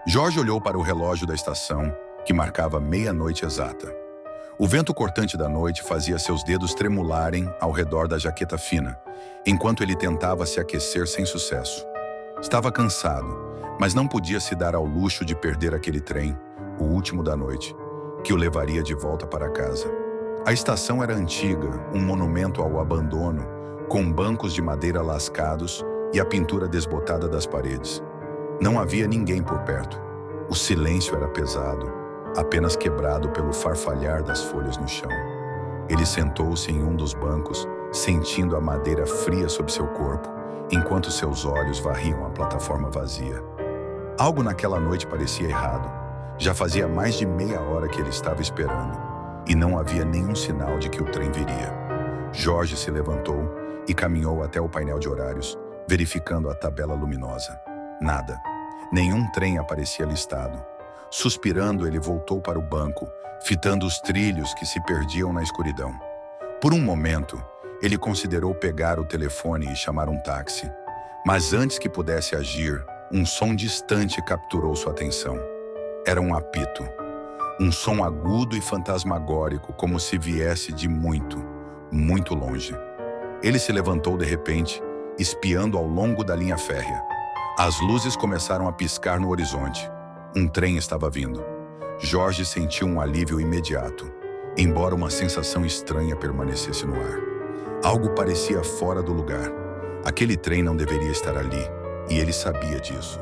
Jorge olhou para o relógio da estação, que marcava meia-noite exata. O vento cortante da noite fazia seus dedos tremularem ao redor da jaqueta fina, enquanto ele tentava se aquecer sem sucesso. Estava cansado, mas não podia se dar ao luxo de perder aquele trem, o último da noite, que o levaria de volta para casa. A estação era antiga, um monumento ao abandono, com bancos de madeira lascados e a pintura desbotada das paredes. Não havia ninguém por perto. O silêncio era pesado, apenas quebrado pelo farfalhar das folhas no chão. Ele sentou-se em um dos bancos, sentindo a madeira fria sob seu corpo, enquanto seus olhos varriam a plataforma vazia. Algo naquela noite parecia errado. Já fazia mais de meia hora que ele estava esperando, e não havia nenhum sinal de que o trem viria. Jorge se levantou e caminhou até o painel de horários, verificando a tabela luminosa. Nada. Nenhum trem aparecia listado. Suspirando, ele voltou para o banco, fitando os trilhos que se perdiam na escuridão. Por um momento, ele considerou pegar o telefone e chamar um táxi. Mas antes que pudesse agir, um som distante capturou sua atenção. Era um apito. Um som agudo e fantasmagórico, como se viesse de muito, muito longe. Ele se levantou de repente, espiando ao longo da linha férrea. As luzes começaram a piscar no horizonte. Um trem estava vindo. Jorge sentiu um alívio imediato, embora uma sensação estranha permanecesse no ar. Algo parecia fora do lugar. Aquele trem não deveria estar ali, e ele sabia disso.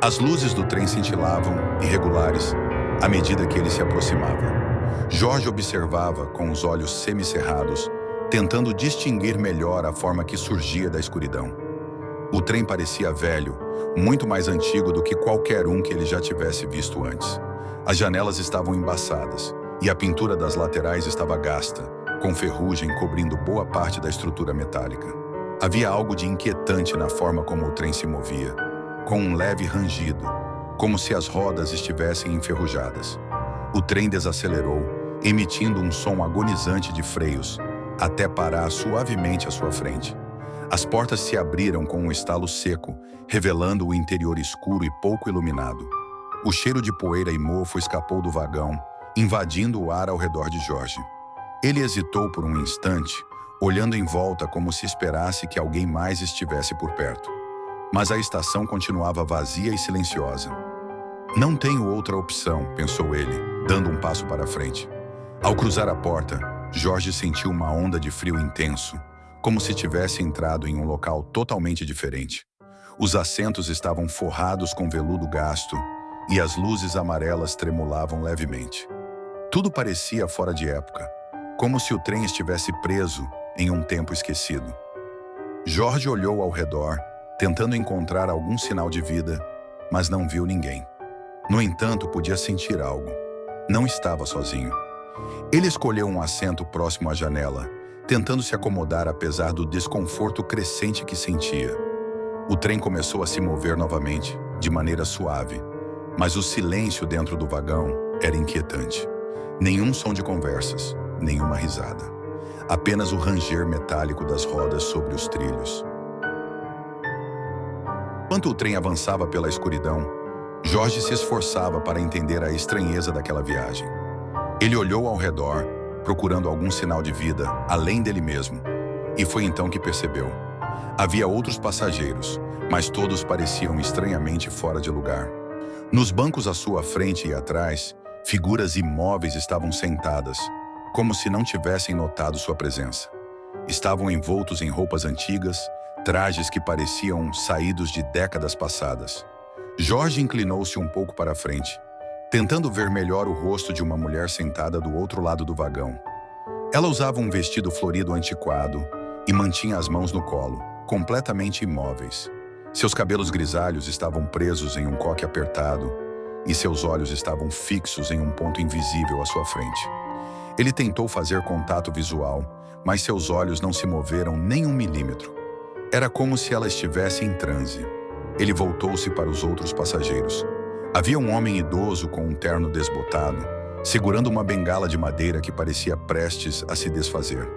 As luzes do trem cintilavam, irregulares, à medida que ele se aproximava. Jorge observava com os olhos semicerrados, tentando distinguir melhor a forma que surgia da escuridão. O trem parecia velho, muito mais antigo do que qualquer um que ele já tivesse visto antes. As janelas estavam embaçadas, e a pintura das laterais estava gasta, com ferrugem cobrindo boa parte da estrutura metálica. Havia algo de inquietante na forma como o trem se movia, com um leve rangido, como se as rodas estivessem enferrujadas. O trem desacelerou, emitindo um som agonizante de freios, até parar suavemente à sua frente. As portas se abriram com um estalo seco, revelando o interior escuro e pouco iluminado. O cheiro de poeira e mofo escapou do vagão, invadindo o ar ao redor de Jorge. Ele hesitou por um instante, olhando em volta como se esperasse que alguém mais estivesse por perto. Mas a estação continuava vazia e silenciosa. Não tenho outra opção, pensou ele, dando um passo para frente. Ao cruzar a porta, Jorge sentiu uma onda de frio intenso, como se tivesse entrado em um local totalmente diferente. Os assentos estavam forrados com veludo gasto e as luzes amarelas tremulavam levemente. Tudo parecia fora de época, como se o trem estivesse preso em um tempo esquecido. Jorge olhou ao redor, tentando encontrar algum sinal de vida, mas não viu ninguém. No entanto, podia sentir algo. Não estava sozinho. Ele escolheu um assento próximo à janela, tentando se acomodar apesar do desconforto crescente que sentia. O trem começou a se mover novamente, de maneira suave, mas o silêncio dentro do vagão era inquietante. Nenhum som de conversas, nenhuma risada. Apenas o ranger metálico das rodas sobre os trilhos. Enquanto o trem avançava pela escuridão, Jorge se esforçava para entender a estranheza daquela viagem. Ele olhou ao redor, procurando algum sinal de vida, além dele mesmo, e foi então que percebeu. Havia outros passageiros, mas todos pareciam estranhamente fora de lugar. Nos bancos à sua frente e atrás, figuras imóveis estavam sentadas, como se não tivessem notado sua presença. Estavam envoltos em roupas antigas, trajes que pareciam saídos de décadas passadas. Jorge inclinou-se um pouco para a frente, tentando ver melhor o rosto de uma mulher sentada do outro lado do vagão. Ela usava um vestido florido antiquado e mantinha as mãos no colo, completamente imóveis. Seus cabelos grisalhos estavam presos em um coque apertado e seus olhos estavam fixos em um ponto invisível à sua frente. Ele tentou fazer contato visual, mas seus olhos não se moveram nem 1 milímetro. Era como se ela estivesse em transe. Ele voltou-se para os outros passageiros. Havia um homem idoso com um terno desbotado, segurando uma bengala de madeira que parecia prestes a se desfazer.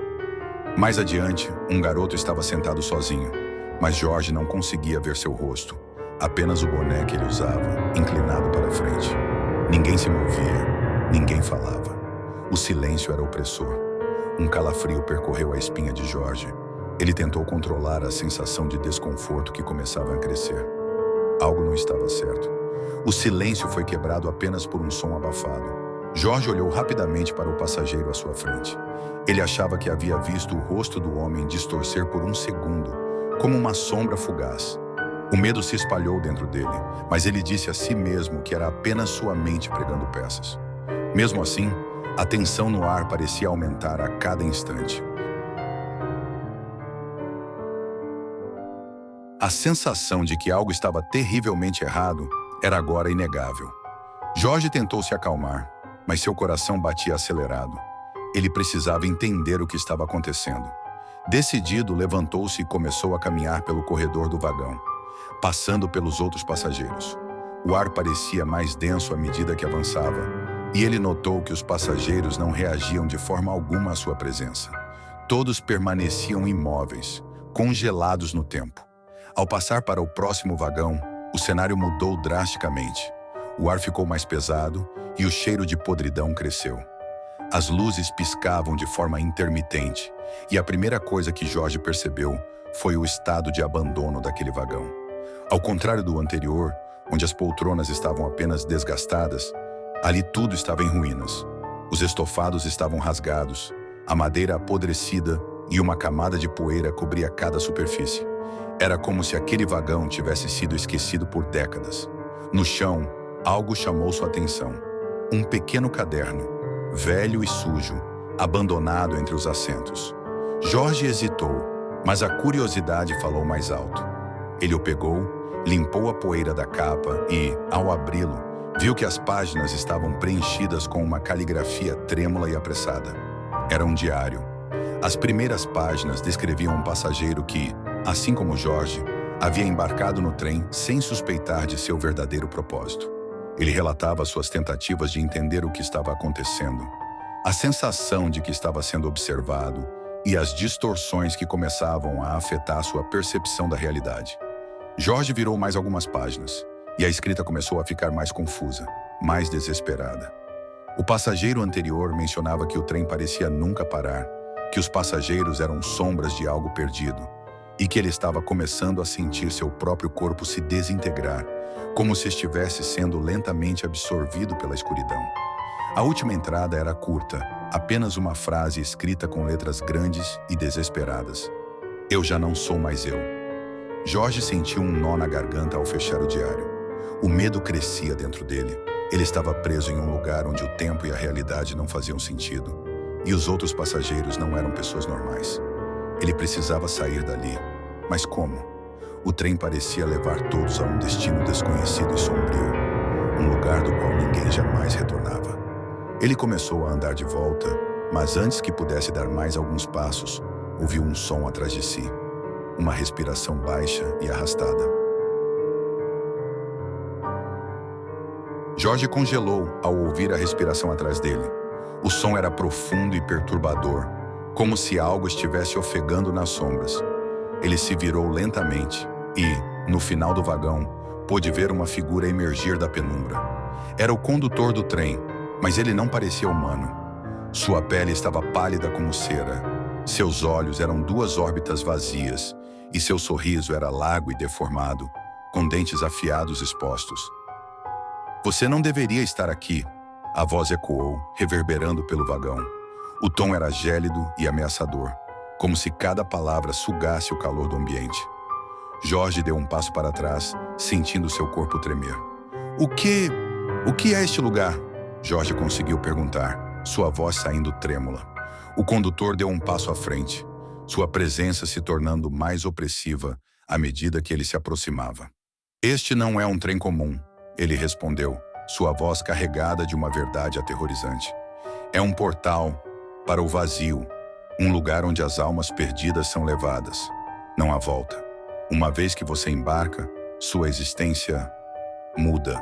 Mais adiante, um garoto estava sentado sozinho, mas Jorge não conseguia ver seu rosto, apenas o boné que ele usava, inclinado para a frente. Ninguém se movia, ninguém falava. O silêncio era opressor. Um calafrio percorreu a espinha de Jorge. Ele tentou controlar a sensação de desconforto que começava a crescer. Algo não estava certo. O silêncio foi quebrado apenas por um som abafado. Jorge olhou rapidamente para o passageiro à sua frente. Ele achava que havia visto o rosto do homem distorcer por um segundo, como uma sombra fugaz. O medo se espalhou dentro dele, mas ele disse a si mesmo que era apenas sua mente pregando peças. Mesmo assim, a tensão no ar parecia aumentar a cada instante. A sensação de que algo estava terrivelmente errado era agora inegável. Jorge tentou se acalmar, mas seu coração batia acelerado. Ele precisava entender o que estava acontecendo. Decidido, levantou-se e começou a caminhar pelo corredor do vagão, passando pelos outros passageiros. O ar parecia mais denso à medida que avançava, e ele notou que os passageiros não reagiam de forma alguma à sua presença. Todos permaneciam imóveis, congelados no tempo. Ao passar para o próximo vagão, o cenário mudou drasticamente. O ar ficou mais pesado e o cheiro de podridão cresceu. As luzes piscavam de forma intermitente, e a primeira coisa que Jorge percebeu foi o estado de abandono daquele vagão. Ao contrário do anterior, onde as poltronas estavam apenas desgastadas, ali tudo estava em ruínas. Os estofados estavam rasgados, a madeira apodrecida e uma camada de poeira cobria cada superfície. Era como se aquele vagão tivesse sido esquecido por décadas. No chão, algo chamou sua atenção. Um pequeno caderno, velho e sujo, abandonado entre os assentos. Jorge hesitou, mas a curiosidade falou mais alto. Ele o pegou, limpou a poeira da capa e, ao abri-lo, viu que as páginas estavam preenchidas com uma caligrafia trêmula e apressada. Era um diário. As primeiras páginas descreviam um passageiro que, assim como Jorge, havia embarcado no trem sem suspeitar de seu verdadeiro propósito. Ele relatava suas tentativas de entender o que estava acontecendo, a sensação de que estava sendo observado e as distorções que começavam a afetar sua percepção da realidade. Jorge virou mais algumas páginas, e a escrita começou a ficar mais confusa, mais desesperada. O passageiro anterior mencionava que o trem parecia nunca parar, que os passageiros eram sombras de algo perdido, e que ele estava começando a sentir seu próprio corpo se desintegrar, como se estivesse sendo lentamente absorvido pela escuridão. A última entrada era curta, apenas uma frase escrita com letras grandes e desesperadas. Eu já não sou mais eu. Jorge sentiu um nó na garganta ao fechar o diário. O medo crescia dentro dele. Ele estava preso em um lugar onde o tempo e a realidade não faziam sentido. E os outros passageiros não eram pessoas normais. Ele precisava sair dali. Mas como? O trem parecia levar todos a um destino desconhecido e sombrio, um lugar do qual ninguém jamais retornava. Ele começou a andar de volta, mas antes que pudesse dar mais alguns passos, ouviu um som atrás de si, uma respiração baixa e arrastada. Jorge congelou ao ouvir a respiração atrás dele. O som era profundo e perturbador, como se algo estivesse ofegando nas sombras. Ele se virou lentamente e, no final do vagão, pôde ver uma figura emergir da penumbra. Era o condutor do trem, mas ele não parecia humano. Sua pele estava pálida como cera, seus olhos eram duas órbitas vazias e seu sorriso era largo e deformado, com dentes afiados expostos. Você não deveria estar aqui, a voz ecoou, reverberando pelo vagão. O tom era gélido e ameaçador, como se cada palavra sugasse o calor do ambiente. Jorge deu um passo para trás, sentindo seu corpo tremer. O que é este lugar? Jorge conseguiu perguntar, sua voz saindo trêmula. O condutor deu um passo à frente, sua presença se tornando mais opressiva à medida que ele se aproximava. Este não é um trem comum, ele respondeu, sua voz carregada de uma verdade aterrorizante. É um portal para o vazio, um lugar onde as almas perdidas são levadas. Não há volta. Uma vez que você embarca, sua existência muda.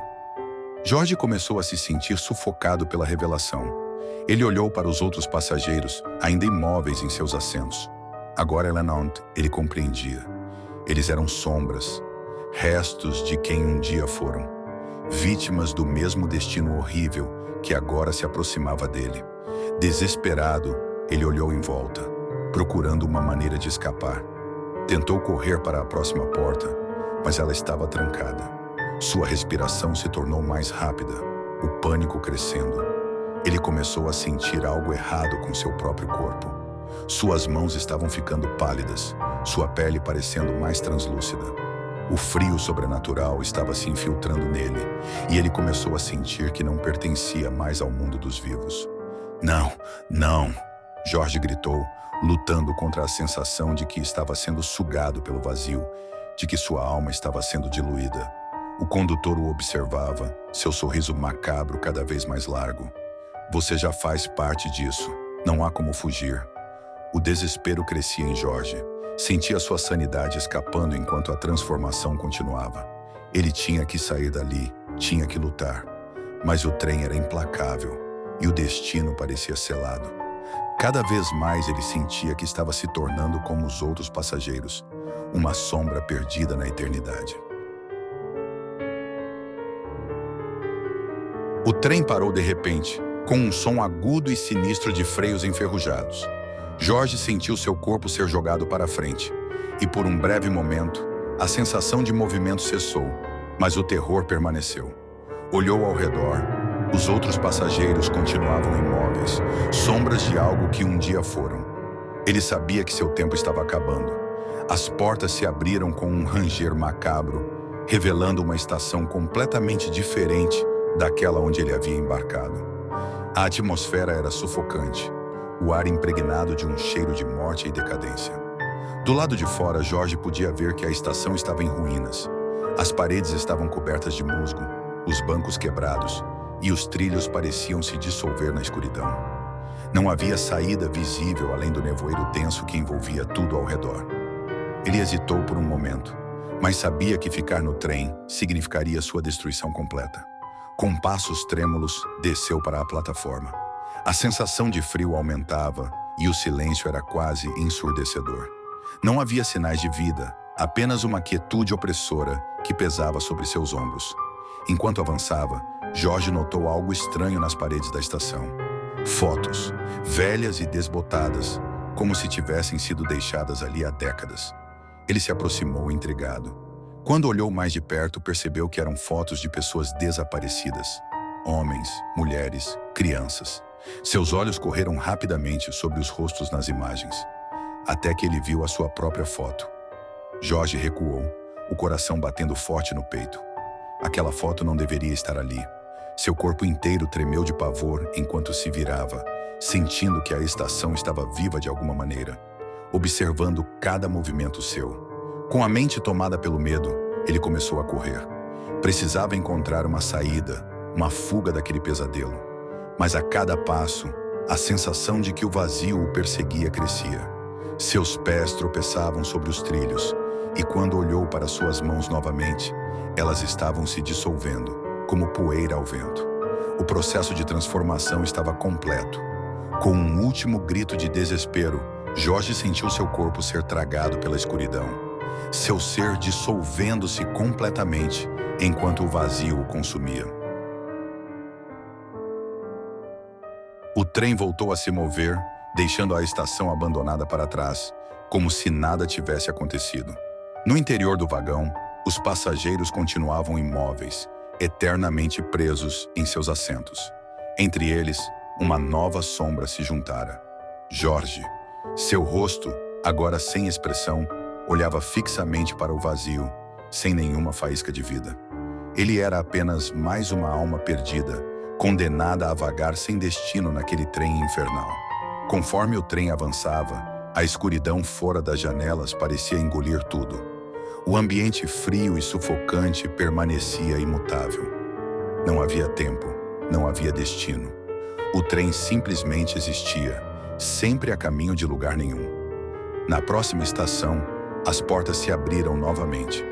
Jorge começou a se sentir sufocado pela revelação. Ele olhou para os outros passageiros, ainda imóveis em seus assentos. Agora, Eleanor, ele compreendia. Eles eram sombras, restos de quem um dia foram, vítimas do mesmo destino horrível que agora se aproximava dele. Desesperado, ele olhou em volta, procurando uma maneira de escapar. Tentou correr para a próxima porta, mas ela estava trancada. Sua respiração se tornou mais rápida, o pânico crescendo. Ele começou a sentir algo errado com seu próprio corpo. Suas mãos estavam ficando pálidas, sua pele parecendo mais translúcida. O frio sobrenatural estava se infiltrando nele, e ele começou a sentir que não pertencia mais ao mundo dos vivos. Não, não! Jorge gritou, lutando contra a sensação de que estava sendo sugado pelo vazio, de que sua alma estava sendo diluída. O condutor o observava, seu sorriso macabro cada vez mais largo. Você já faz parte disso, não há como fugir. O desespero crescia em Jorge. Sentia sua sanidade escapando enquanto a transformação continuava. Ele tinha que sair dali, tinha que lutar. Mas o trem era implacável e o destino parecia selado. Cada vez mais ele sentia que estava se tornando como os outros passageiros, uma sombra perdida na eternidade. O trem parou de repente, com um som agudo e sinistro de freios enferrujados. Jorge sentiu seu corpo ser jogado para frente, e por um breve momento, a sensação de movimento cessou, mas o terror permaneceu. Olhou ao redor. Os outros passageiros continuavam imóveis, sombras de algo que um dia foram. Ele sabia que seu tempo estava acabando. As portas se abriram com um ranger macabro, revelando uma estação completamente diferente daquela onde ele havia embarcado. A atmosfera era sufocante, o ar impregnado de um cheiro de morte e decadência. Do lado de fora, Jorge podia ver que a estação estava em ruínas. As paredes estavam cobertas de musgo, os bancos quebrados, e os trilhos pareciam se dissolver na escuridão. Não havia saída visível além do nevoeiro denso que envolvia tudo ao redor. Ele hesitou por um momento, mas sabia que ficar no trem significaria sua destruição completa. Com passos trêmulos, desceu para a plataforma. A sensação de frio aumentava e o silêncio era quase ensurdecedor. Não havia sinais de vida, apenas uma quietude opressora que pesava sobre seus ombros. Enquanto avançava, Jorge notou algo estranho nas paredes da estação. Fotos, velhas e desbotadas, como se tivessem sido deixadas ali há décadas. Ele se aproximou intrigado. Quando olhou mais de perto, percebeu que eram fotos de pessoas desaparecidas. Homens, mulheres, crianças. Seus olhos correram rapidamente sobre os rostos nas imagens, até que ele viu a sua própria foto. Jorge recuou, o coração batendo forte no peito. Aquela foto não deveria estar ali. Seu corpo inteiro tremeu de pavor enquanto se virava, sentindo que a estação estava viva de alguma maneira, observando cada movimento seu. Com a mente tomada pelo medo, ele começou a correr. Precisava encontrar uma saída, uma fuga daquele pesadelo. Mas a cada passo, a sensação de que o vazio o perseguia crescia. Seus pés tropeçavam sobre os trilhos, e quando olhou para suas mãos novamente, elas estavam se dissolvendo, como poeira ao vento. O processo de transformação estava completo. Com um último grito de desespero, Jorge sentiu seu corpo ser tragado pela escuridão, seu ser dissolvendo-se completamente enquanto o vazio o consumia. O trem voltou a se mover, deixando a estação abandonada para trás, como se nada tivesse acontecido. No interior do vagão, os passageiros continuavam imóveis, eternamente presos em seus assentos. Entre eles, uma nova sombra se juntara. Jorge. Seu rosto, agora sem expressão, olhava fixamente para o vazio, sem nenhuma faísca de vida. Ele era apenas mais uma alma perdida, condenada a vagar sem destino naquele trem infernal. Conforme o trem avançava, a escuridão fora das janelas parecia engolir tudo. O ambiente frio e sufocante permanecia imutável. Não havia tempo, não havia destino. O trem simplesmente existia, sempre a caminho de lugar nenhum. Na próxima estação, as portas se abriram novamente.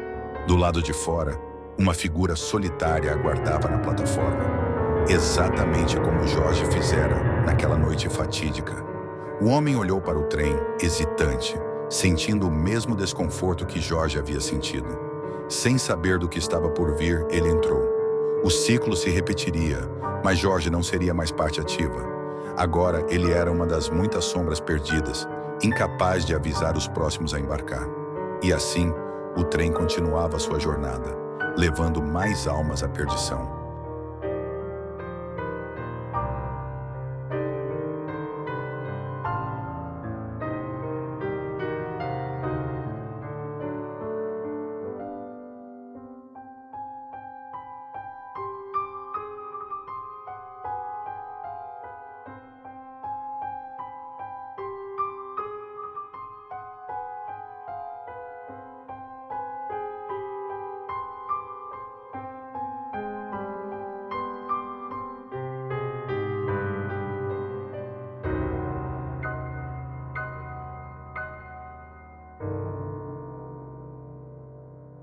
Do lado de fora, uma figura solitária aguardava na plataforma, exatamente como Jorge fizera naquela noite fatídica. O homem olhou para o trem, hesitante, sentindo o mesmo desconforto que Jorge havia sentido. Sem saber do que estava por vir, ele entrou. O ciclo se repetiria, mas Jorge não seria mais parte ativa. Agora ele era uma das muitas sombras perdidas, incapaz de avisar os próximos a embarcar. E assim, o trem continuava sua jornada, levando mais almas à perdição.